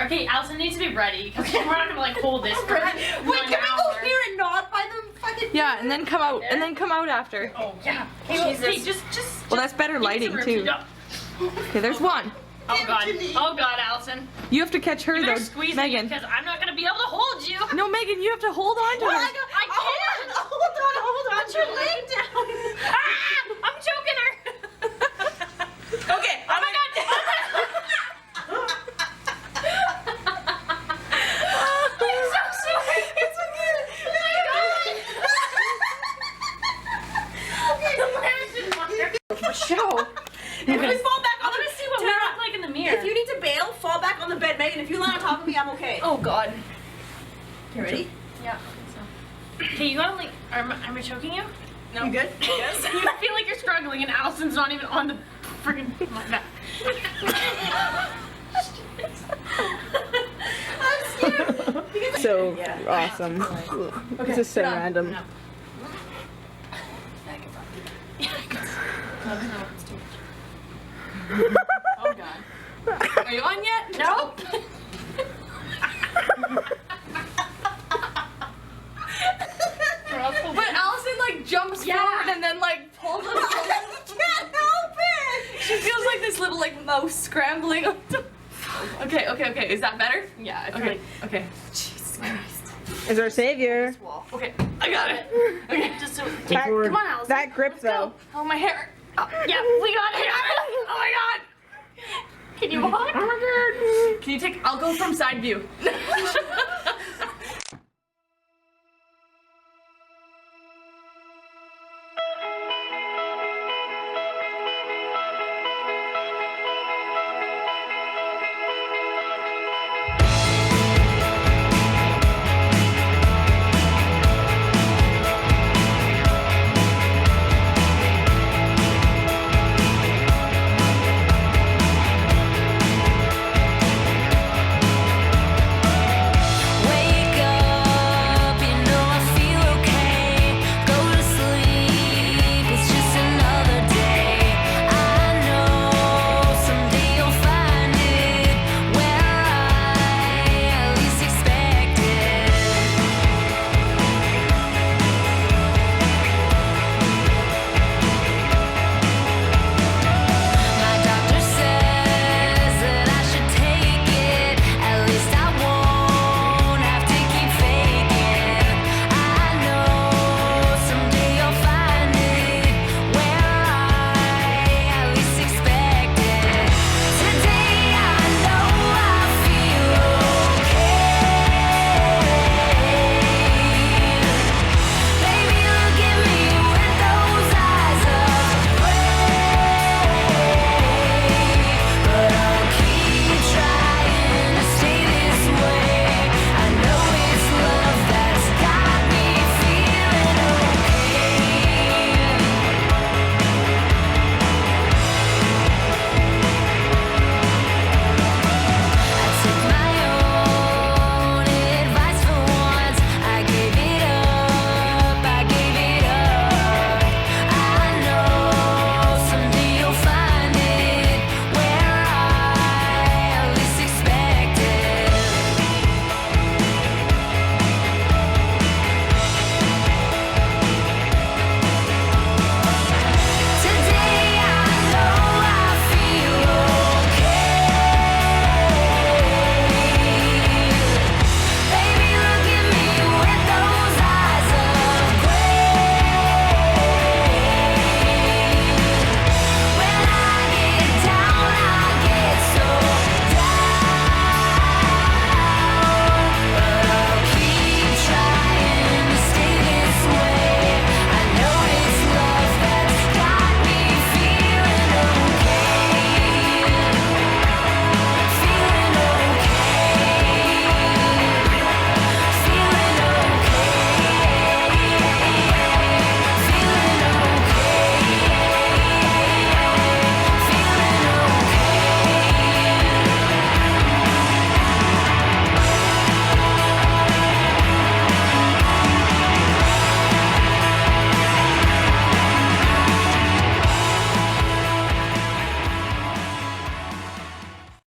Okay, Allison needs to be ready because we're not gonna like hold this for Wait, can we go here and not by the fucking? Yeah, and then come out, and then come out after. Oh yeah. Okay, just. Well, that's better lighting too. No. Okay, there's one. Oh god. Oh god, Allison. You have to catch her You better though, squeeze Megan. because I'm not gonna be able to hold you. No, Megan, you have to hold on to her. I can't. Hold on. Put your leg down. Ah! I'm choking her. Okay. Oh my god. I'm so sorry. It's okay. Oh my god. Show. If we fall back I on want the to see what we Tara, look like in the mirror. If you need to bail, fall back on the bed, Megan. If you lie on top of me, I'm okay. Oh god. You ready? Yeah, I think so. Okay, you gotta like. Am I choking you? No. You good? Yes. You feel like you're struggling, and Allison's not even on the freaking my back. I'm scared. So Yeah. awesome. Okay, This is so done. random. No. Oh god. Are you on yet? Nope. But Allison like jumps forward and then like pulls us. I can't help it. She feels like this little like mouse scrambling. Okay. Is that better? Yeah, I feel Okay. like Okay. Jesus Christ. Is our savior. Wall. Okay. I got it. Okay. just so. That, Come on, Allison. that grip though. Oh my hair. Oh, yeah, we got it. Oh my god. Can you walk? Oh my god. Can you take? I'll go from side view.